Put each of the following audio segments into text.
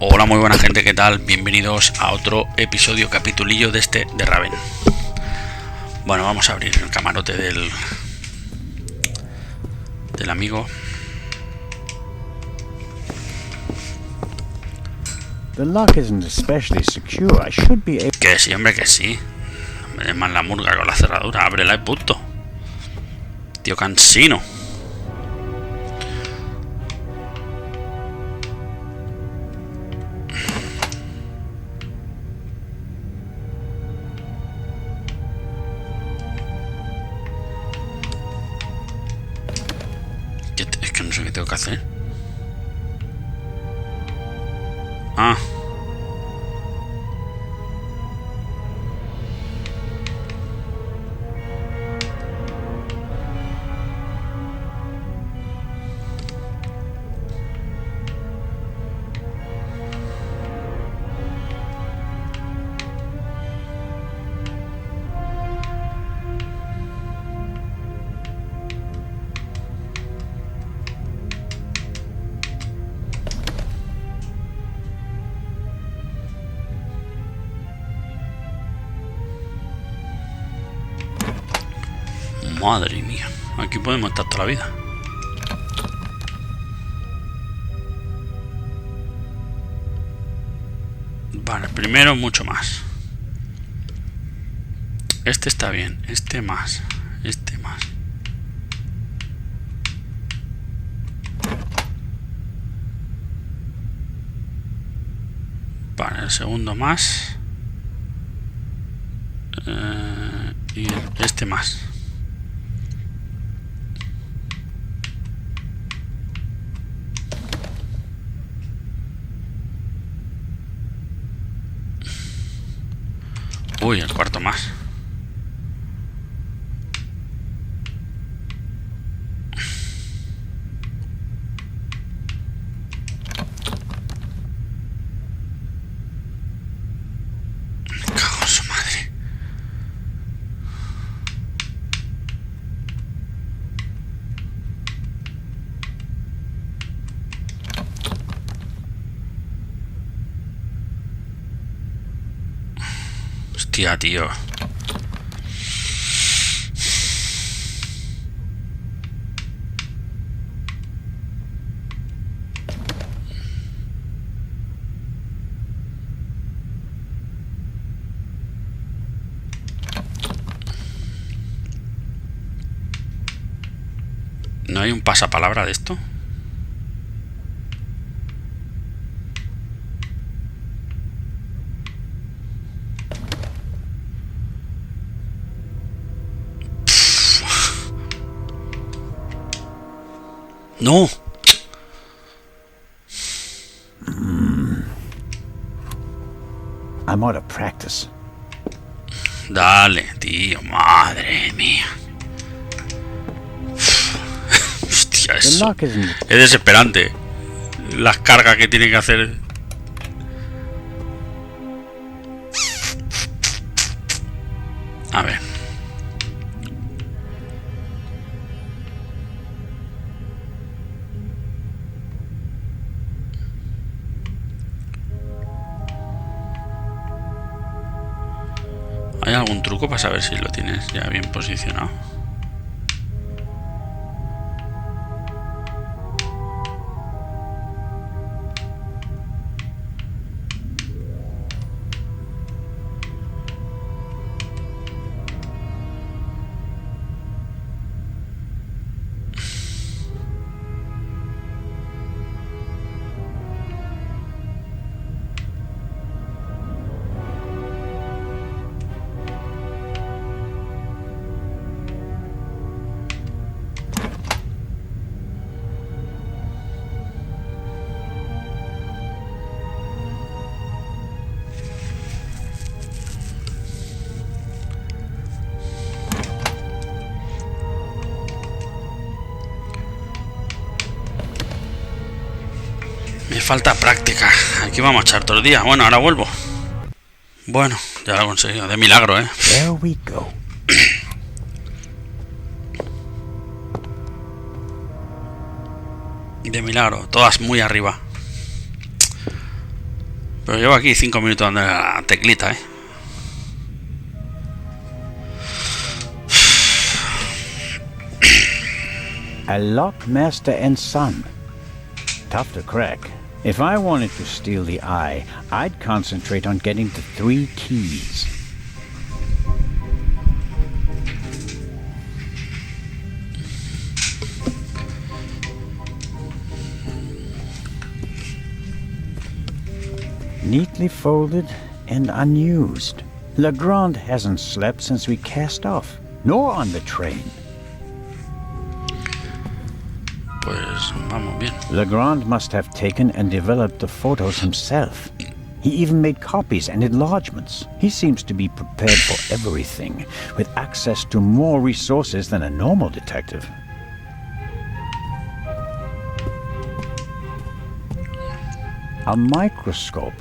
Hola, muy buena gente, ¿qué tal? Bienvenidos a otro episodio, capitulillo de Raven. Bueno, vamos a abrir el camarote del amigo. The lock isn't especially secure. I should be able... Que sí, hombre, que sí. Me den más la murga con la cerradura. Ábrela y punto. Tío cansino. Es que no sé qué tengo que hacer. Ah. Madre mía, aquí podemos estar toda la vida. Vale, primero mucho más. Este está bien, este más, este más. Vale, el segundo más. Y este más. Uy, el cuarto más. Me cago en su madre. Hostia, tío. ¿No hay un pasapalabra de esto? No. I'm out of practice. Dale, tío, madre mía. Hostia, The eso lock isn't... es desesperante. Las cargas que tiene que hacer. A ver. ¿Hay algún truco para saber si lo tienes ya bien posicionado? Me falta práctica. Aquí vamos a echar todo el día. Bueno, ahora vuelvo. Bueno, ya lo he conseguido. De milagro, ¿eh? There we go. De milagro. Todas muy arriba. Pero llevo aquí 5 minutos dando la teclita, A lock, master, and son. Tough to crack. If I wanted to steal the eye, I'd concentrate on getting the 3 keys. Neatly folded and unused. Legrand hasn't slept since we cast off, nor on the train. Pues vamos bien. Legrand must have taken and developed the photos himself. He even made copies and enlargements. He seems to be prepared for everything, with access to more resources than a normal detective. A microscope.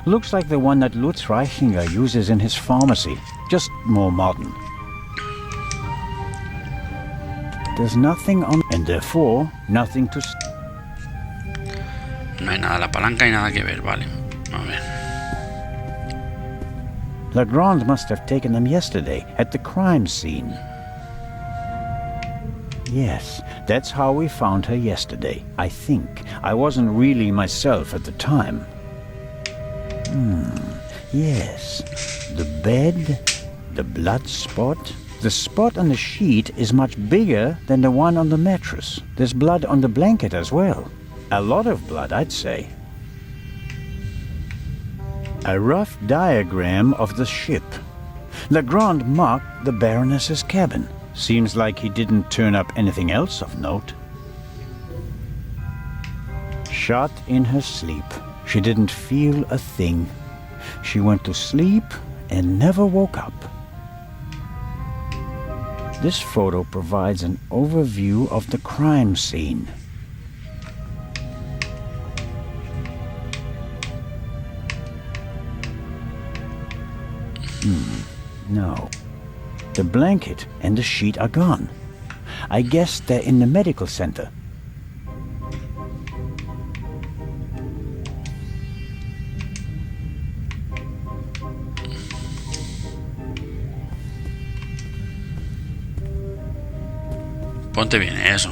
Looks like the one that Lutz Reichinger uses in his pharmacy, just more modern. There's nothing on, and therefore nothing to. No hay nada la palanca y nada que ver, vale. A ver. Legrand must have taken them yesterday at the crime scene. Yes, that's how we found her yesterday, I think. I wasn't really myself at the time. Yes. The bed, the blood spot. The spot on the sheet is much bigger than the one on the mattress. There's blood on the blanket as well. A lot of blood, I'd say. A rough diagram of the ship. Legrand marked the Baroness's cabin. Seems like he didn't turn up anything else of note. Shot in her sleep. She didn't feel a thing. She went to sleep and never woke up. This photo provides an overview of the crime scene. No. The blanket and the sheet are gone. I guess they're in the medical center. Ponte bien eso.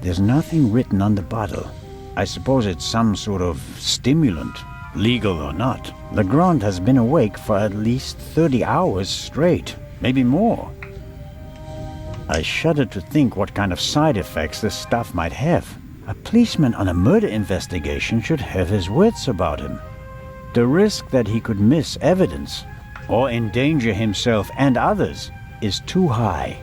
There's nothing written on the bottle. I suppose it's some sort of stimulant, legal or not. Legrand has been awake for at least 30 hours straight, maybe more. I shudder to think what kind of side effects this stuff might have. A policeman on a murder investigation should have his wits about him. The risk that he could miss evidence or endanger himself and others is too high.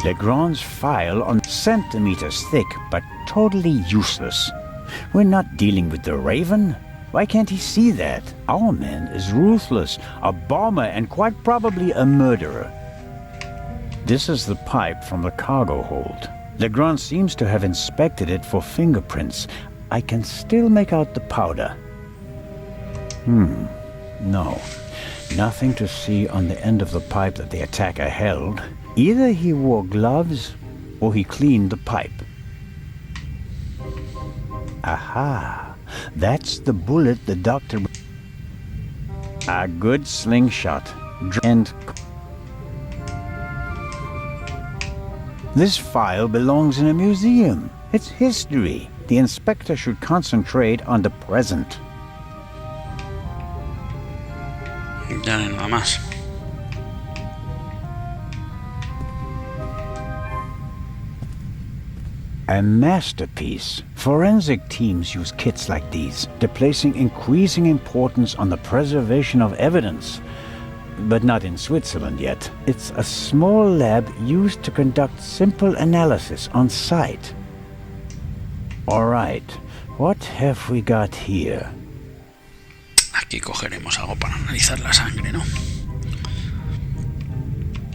Legrand's file on centimeters thick, but totally useless. We're not dealing with the Raven. Why can't he see that? Our man is ruthless, a bomber, and quite probably a murderer. This is the pipe from the cargo hold. Legrand seems to have inspected it for fingerprints. I can still make out the powder. No. Nothing to see on the end of the pipe that the attacker held. Either he wore gloves or he cleaned the pipe. Aha! That's the bullet the doctor... A good slingshot. And... This file belongs in a museum. It's history. The inspector should concentrate on the present. Ya no hay nada más. A masterpiece. Forensic teams use kits like these. They're placing increasing importance on the preservation of evidence. But not in Switzerland yet. It's a small lab used to conduct simple analysis on site. All right, what have we got here? Aquí cogeremos algo para analizar la sangre, ¿no?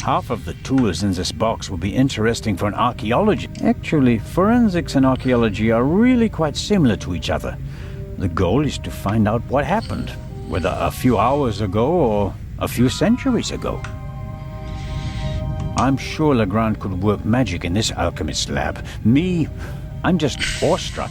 Half of the tools in this box will be interesting for an archaeologist. Actually, forensics and archaeology are really quite similar to each other. The goal is to find out what happened, whether a few hours ago or a few centuries ago. I'm sure Legrand could work magic in this alchemist's lab. Me, I'm just awestruck.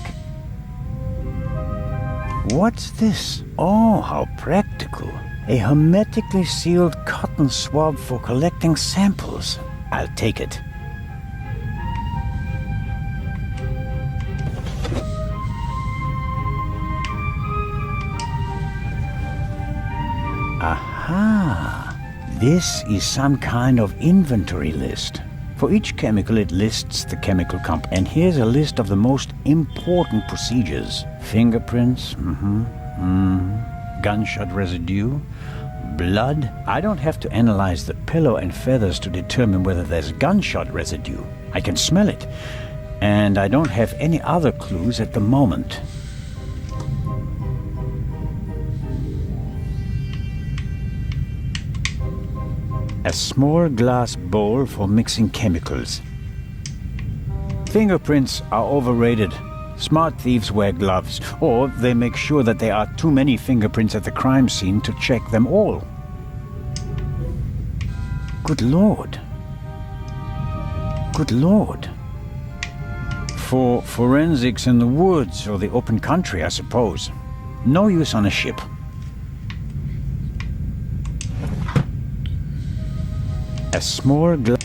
What's this? Oh, how practical. A hermetically sealed cotton swab for collecting samples. I'll take it. Aha! This is some kind of inventory list. For each chemical it lists the chemical comp, and here's a list of the most important procedures. Fingerprints, gunshot residue, blood. I don't have to analyze the pillow and feathers to determine whether there's gunshot residue. I can smell it, and I don't have any other clues at the moment. A small glass bowl for mixing chemicals. Fingerprints are overrated. Smart thieves wear gloves, or they make sure that there are too many fingerprints at the crime scene to check them all. Good Lord. Good Lord. For forensics in the woods or the open country, I suppose. No use on a ship. A small glass.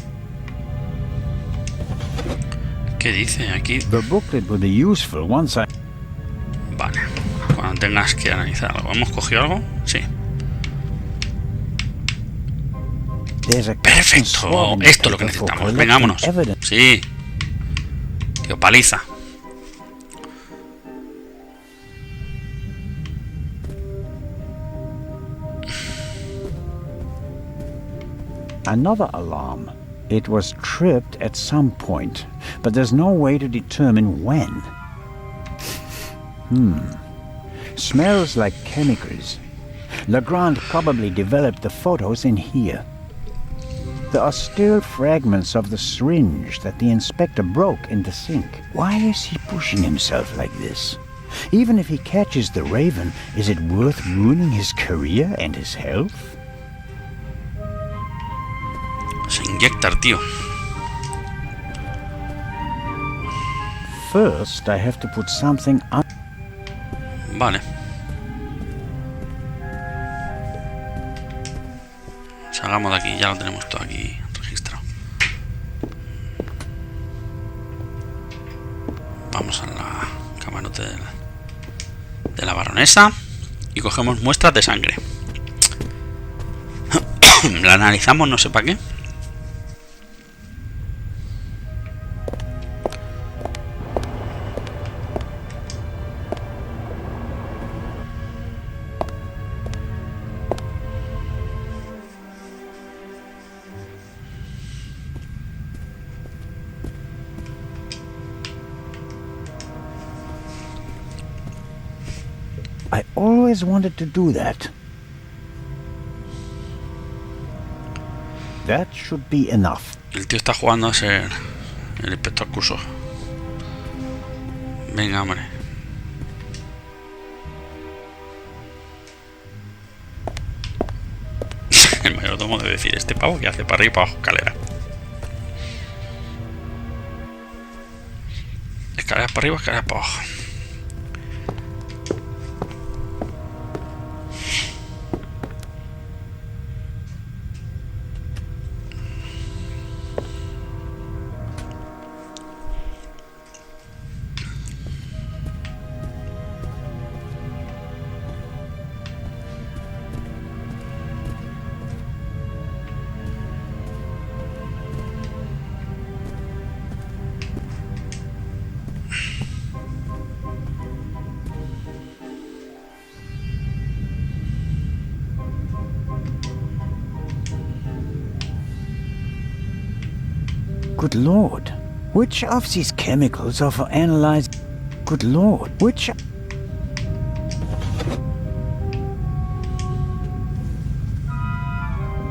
¿Qué dice aquí? The booklet will be useful once I... Vale, cuando tengas que analizar algo. ¿Hemos cogido algo? Sí. Perfecto, esto es lo que necesitamos. Venga, vámonos. Sí. Tío, paliza. Another alarm. It was tripped at some point, but there's no way to determine when. Smells like chemicals. Legrand probably developed the photos in here. There are still fragments of the syringe that the inspector broke in the sink. Why is he pushing himself like this? Even if he catches the Raven, is it worth ruining his career and his health? Se inyectar, tío. First, I have to put something on. Vale. Salgamos de aquí, ya lo tenemos todo aquí registrado. Vamos a la camarote de la baronesa y cogemos muestras de sangre. La analizamos, no sé para qué. I always wanted to do that. That should be enough. El tío está jugando a ser el inspector Curso. Venga, hombre. El mayordomo debe decir, este pavo que hace para arriba y para abajo escalera. Escaleras para arriba, escaleras para abajo. Good Lord. Which of these chemicals are for analyzing? Good Lord. Which...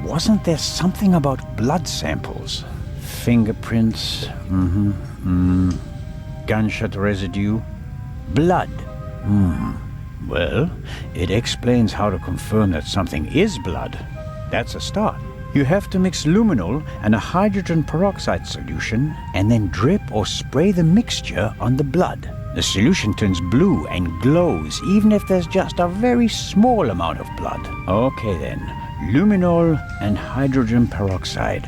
Wasn't there something about blood samples? Fingerprints, gunshot residue, blood. Well, it explains how to confirm that something is blood. That's a start. You have to mix luminol and a hydrogen peroxide solution and then drip or spray the mixture on the blood. The solution turns blue and glows even if there's just a very small amount of blood. Okay then, luminol and hydrogen peroxide.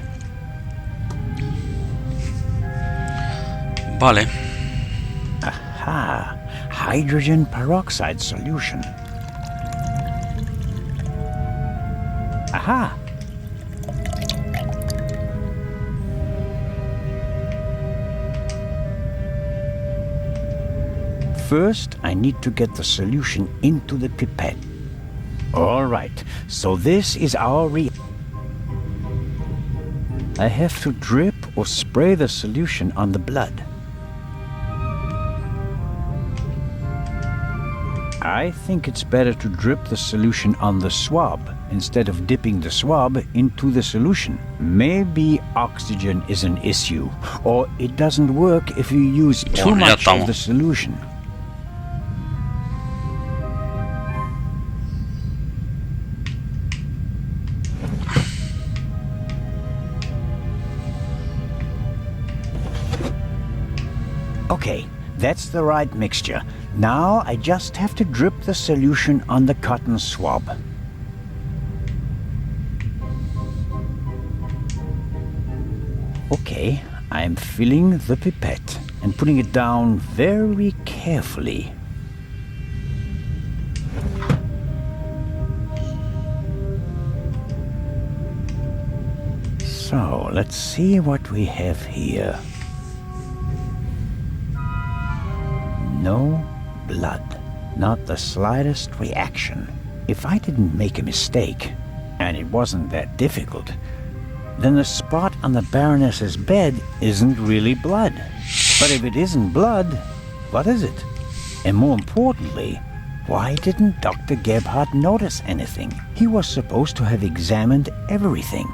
Vale. Aha, hydrogen peroxide solution. Aha! First, I need to get the solution into the pipette. All right, so this is our I have to drip or spray the solution on the blood. I think it's better to drip the solution on the swab instead of dipping the swab into the solution. Maybe oxygen is an issue, or it doesn't work if you use too much of the solution. Okay, that's the right mixture. Now I just have to drip the solution on the cotton swab. Okay, I'm filling the pipette and putting it down very carefully. So, let's see what we have here. No blood. Not the slightest reaction. If I didn't make a mistake, and it wasn't that difficult, then the spot on the Baroness's bed isn't really blood. But if it isn't blood, what is it? And more importantly, why didn't Dr. Gebhardt notice anything? He was supposed to have examined everything.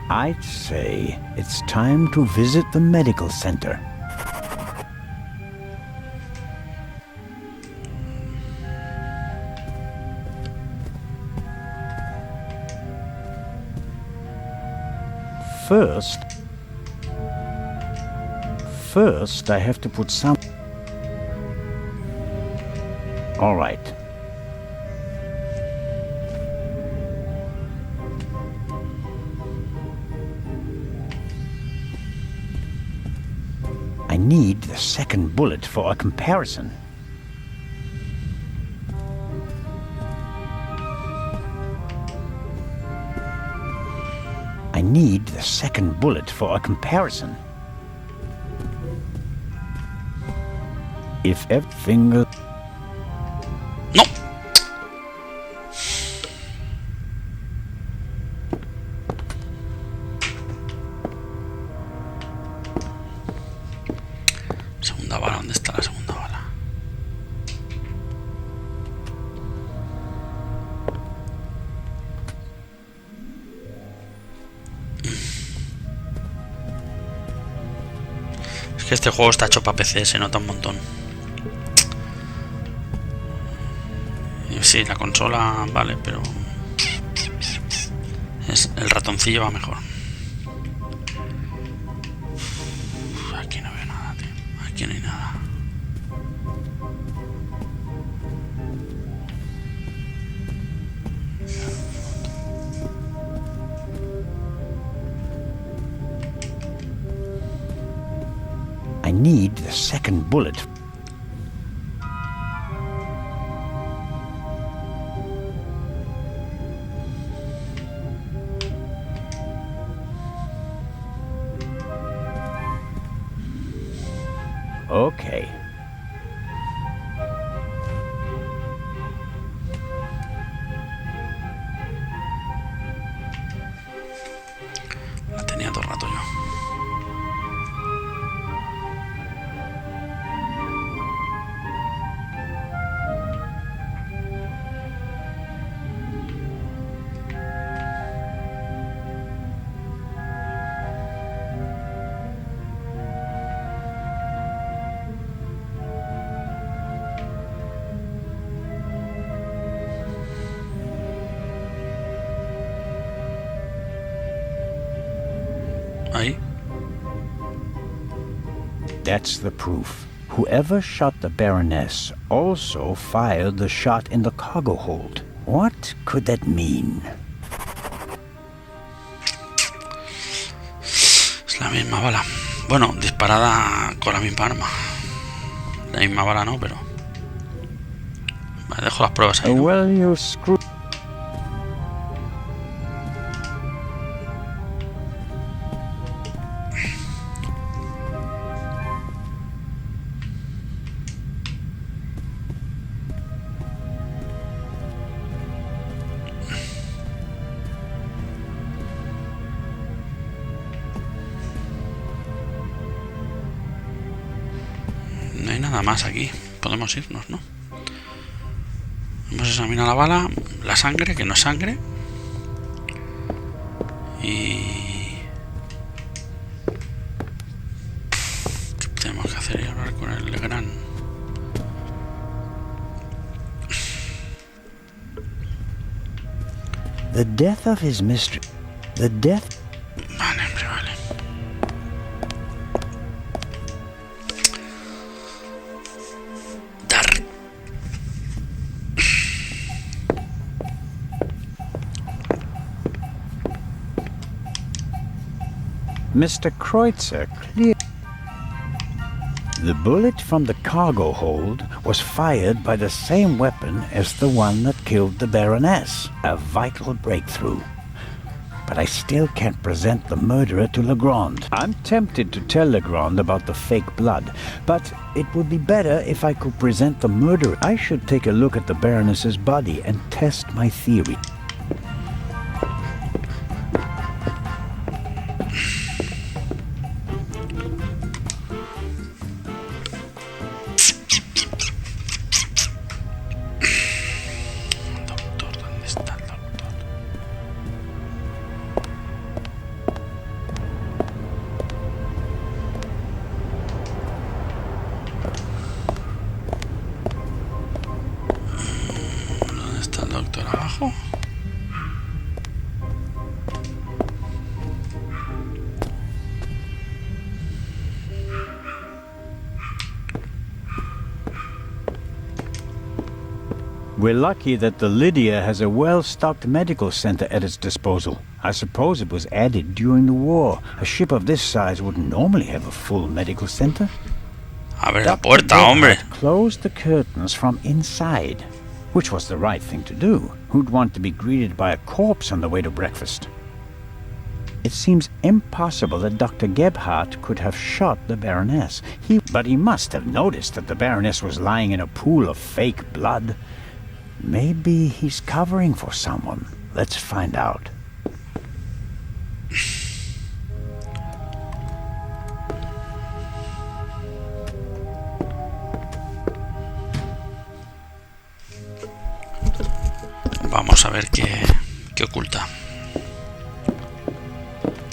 I'd say it's time to visit the medical center. First, I have to put some... All right. I need the second bullet for a comparison. I need the second bullet for a comparison. If every finger... No. Segunda bala, ¿dónde está la segunda bala? Es que este juego está hecho para PC, se nota un montón. Sí, la consola vale, pero el ratoncillo va mejor. Aquí no veo nada, tío. Aquí no hay nada. I need the second bullet. Okay. La tenía todo el rato yo. Ahí. That's the proof. Whoever shot the Baroness also fired the shot in the cargo hold. What could that mean? Es la misma bala. Bueno, disparada con la misma arma. La misma bala no, pero... Vale, dejo las pruebas ahí, ¿no? Well, you screw... No hay nada más aquí. Podemos irnos, ¿no? Hemos examinado la bala, la sangre, que no es sangre. Y... ¿qué tenemos que hacer? Ir a hablar con el gran... The death of his mistress... The death... Vale, hombre, vale. Dar. Mr. Kreutzer clear... The bullet from the cargo hold was fired by the same weapon as the one that killed the Baroness. A vital breakthrough. But I still can't present the murderer to Legrand. I'm tempted to tell Legrand about the fake blood, but it would be better if I could present the murderer. I should take a look at the Baroness's body and test my theory. Doctor, ¿dónde está el doctor? ¿Dónde está el doctor? ¿Abajo? We're lucky that the Lydia has a well-stocked medical center at its disposal. I suppose it was added during the war. A ship of this size wouldn't normally have a full medical center. Abre la Dr. puerta, hombre. Gebhardt closed the curtains from inside, which was the right thing to do. Who'd want to be greeted by a corpse on the way to breakfast? It seems impossible that Dr. Gebhardt could have shot the Baroness. But he must have noticed that the Baroness was lying in a pool of fake blood. Maybe he's covering for someone. Let's find out. Vamos a ver qué oculta.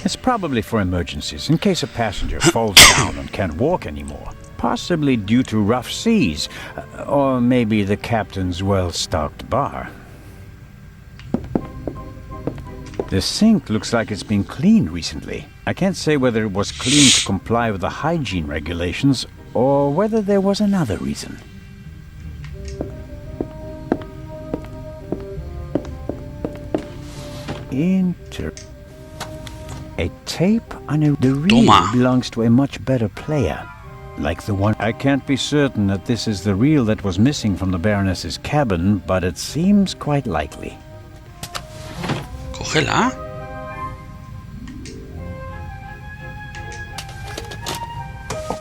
It's probably for emergencies, in case a passenger falls down and can't walk anymore. Possibly due to rough seas, or maybe the captain's well-stocked bar. The sink looks like it's been cleaned recently. I can't say whether it was cleaned to comply with the hygiene regulations, or whether there was another reason. A tape on the reel Toma. belongs to a much better player. Like the one... I can't be certain that this is the reel that was missing from the Baroness's cabin, but it seems quite likely. Cógela.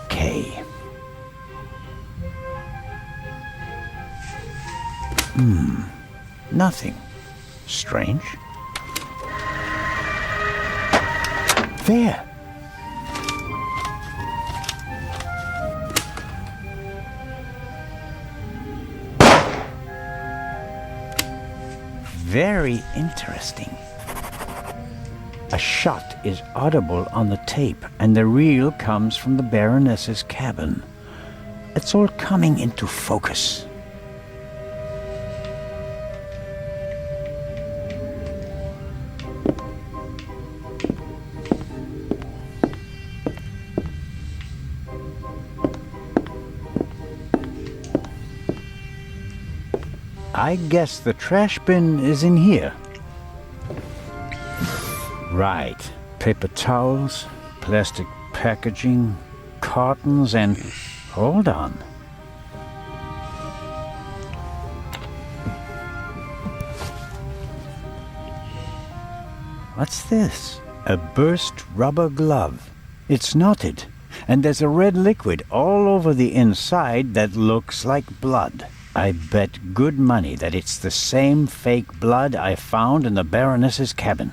Okay. Nothing. Strange. There. Very interesting. A shot is audible on the tape, and the reel comes from the Baroness's cabin. It's all coming into focus. I guess the trash bin is in here. Right. Paper towels, plastic packaging, cartons, and... Hold on. What's this? A burst rubber glove. It's knotted, and there's a red liquid all over the inside that looks like blood. I bet good money that it's the same fake blood I found in the Baroness's cabin.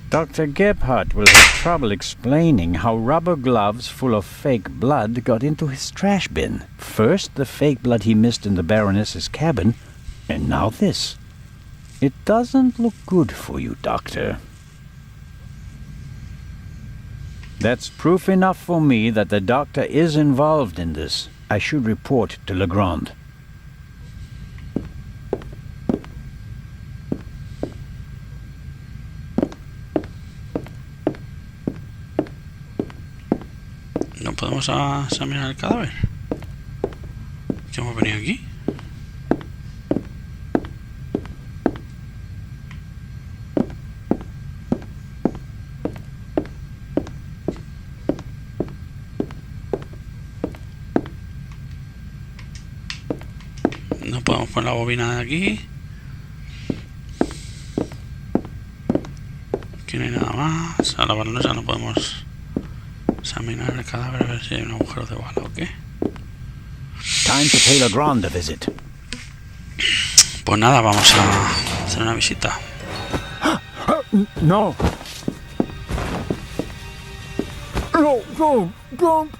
Dr. Gebhardt will have trouble explaining how rubber gloves full of fake blood got into his trash bin. First, the fake blood he missed in the Baroness's cabin, and now this. It doesn't look good for you, Doctor. That's proof enough for me that the doctor is involved in this. I should report to Legrand. ¿No podemos examinar el cadáver? ¿Qué hemos venido aquí? No podemos poner la bobina de aquí. Aquí no hay nada más. A la baronesa no podemos examinar el cadáver a ver si hay un agujero de bala o qué. Time to pay Legrand a visit. Pues nada, vamos a hacer una visita. No. No, no, don't.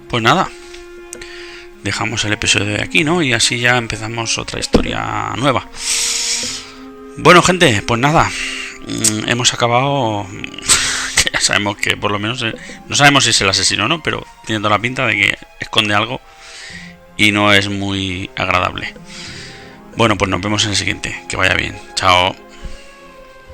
Pues nada, dejamos el episodio de aquí, ¿no? Y así ya empezamos otra historia nueva. Bueno, gente, pues nada, hemos acabado. Que ya sabemos que por lo menos no sabemos si es el asesino o no, pero teniendo la pinta de que esconde algo y no es muy agradable. Bueno, pues nos vemos en el siguiente. Que vaya bien. Chao.